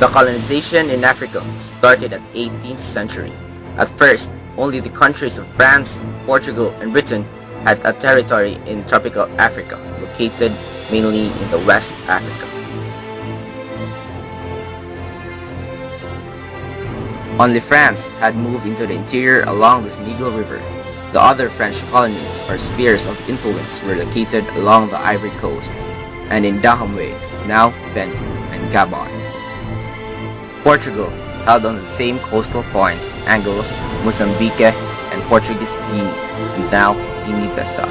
The colonization in Africa started at 18th century. At first, only the countries of France, Portugal, and Britain had a territory in tropical Africa, located mainly in the West Africa. Only France had moved into the interior along the Senegal River. The other French colonies or spheres of influence were located along the Ivory Coast and in Dahomey, now Benin and Gabon. Portugal held on the same coastal points in Angola, Mozambique, and Portuguese Guinea, and now Guinea-Bissau.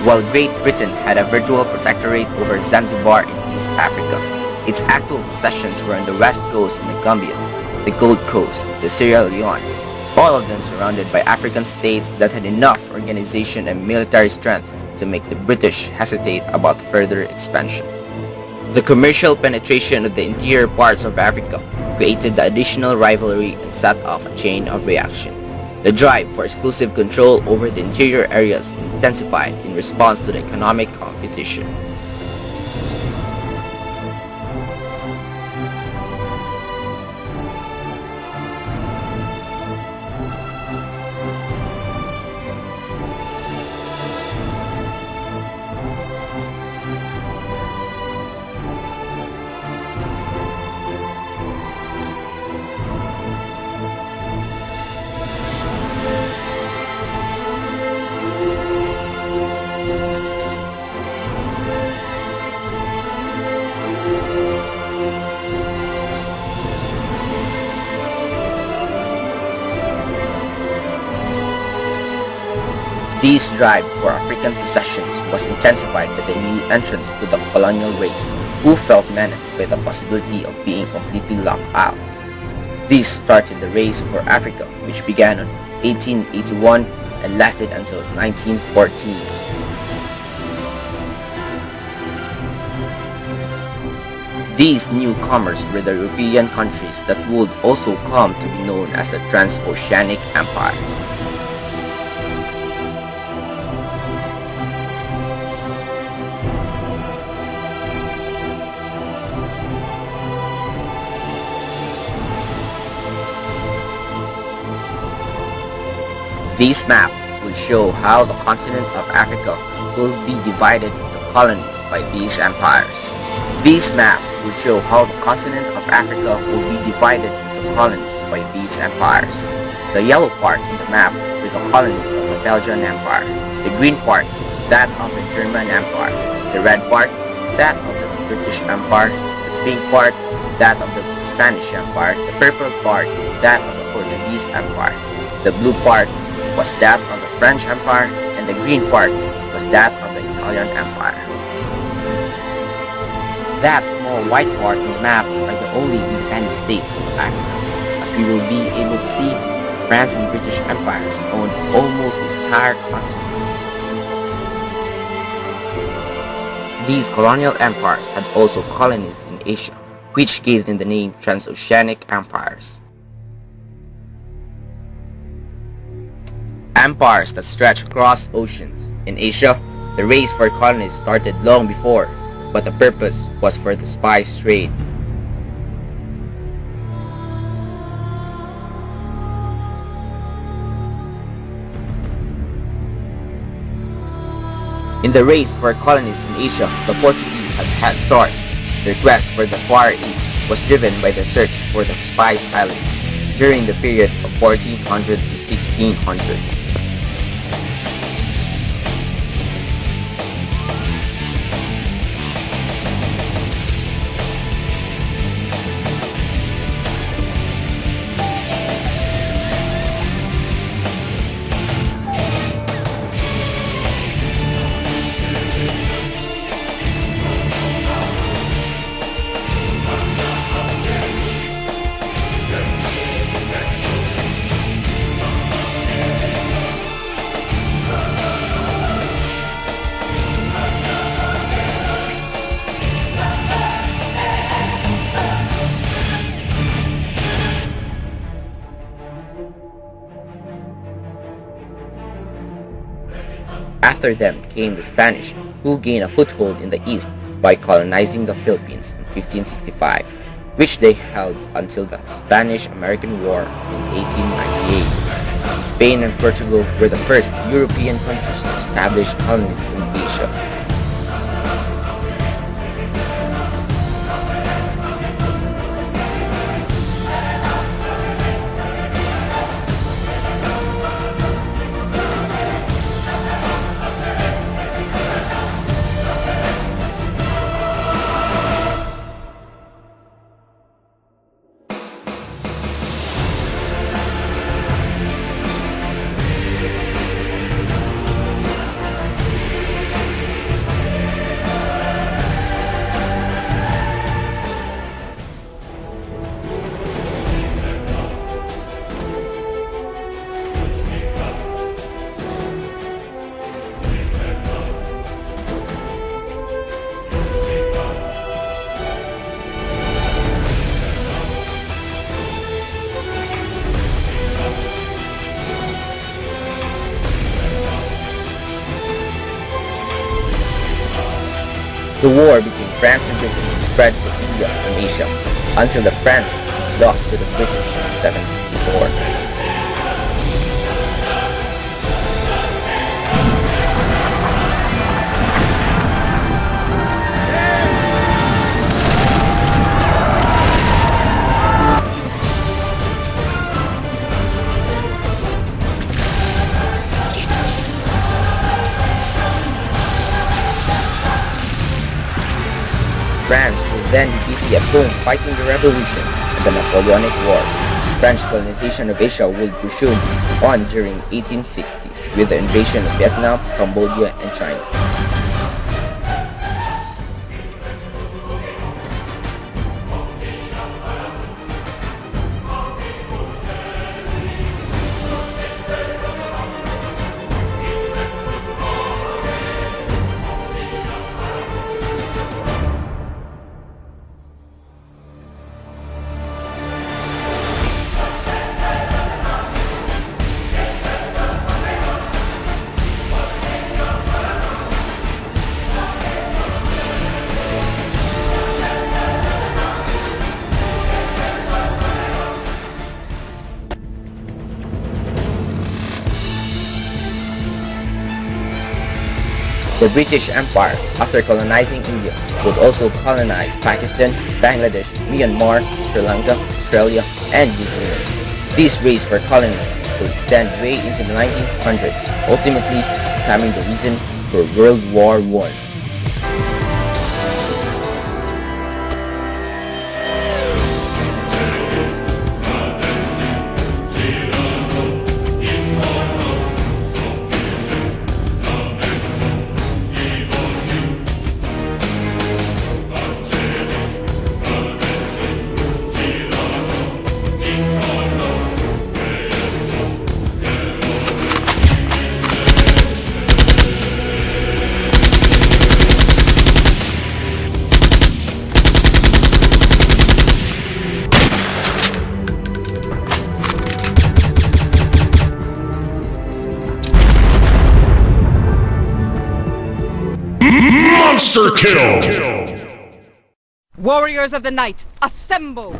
While Great Britain had a virtual protectorate over Zanzibar in East Africa, its actual possessions were on the West Coast in the Gambia, the Gold Coast, the Sierra Leone, all of them surrounded by African states that had enough organization and military strength to make the British hesitate about further expansion. The commercial penetration of the interior parts of Africa created the additional rivalry and set off a chain of reaction. The drive for exclusive control over the interior areas intensified in response to the economic competition. This drive for African possessions was intensified by the new entrants to the colonial race, who felt menaced by the possibility of being completely locked out. This started the race for Africa, which began in 1881 and lasted until 1914. These newcomers were the European countries that would also come to be known as the trans-oceanic empires. This map will show how the continent of Africa will be divided into colonies by these empires. This map will show how the continent of Africa will be divided into colonies by these empires. The yellow part in the map were the colonies of the Belgian Empire, the green part that of the German Empire, the red part that of the British Empire, the pink part that of the Spanish Empire, the purple part that of the Portuguese Empire, the blue part was that of the French Empire, and the green part was that of the Italian Empire. That small white part on the map are the only independent states of Africa. As we will be able to see, the France and British empires owned almost the entire continent. These colonial empires had also colonies in Asia, which gave them the name trans-oceanic empires. Empires that stretch across oceans. In Asia, the race for colonies started long before, but the purpose was for the spice trade. In the race for colonies in Asia, the Portuguese had a head start. Their quest for the Far East was driven by the search for the Spice Islands during the period of 1400 to 1600. After them came the Spanish, who gained a foothold in the east by colonizing the Philippines in 1565, which they held until the Spanish-American War in 1898. Spain and Portugal were the first European countries to establish colonies in Asia. The war between France and Britain spread to India and Asia until the France lost to the British in 1754. France would then be busy at home fighting the Revolution and the Napoleonic Wars. French colonization of Asia would resume on during 1860s with the invasion of Vietnam, Cambodia, and China. The British Empire, after colonizing India, would also colonize Pakistan, Bangladesh, Myanmar, Sri Lanka, Australia, and New Zealand. These raids for colonies would extend way into the 1900s, ultimately becoming the reason for World War I. Monster kill! Warriors of the night, assemble!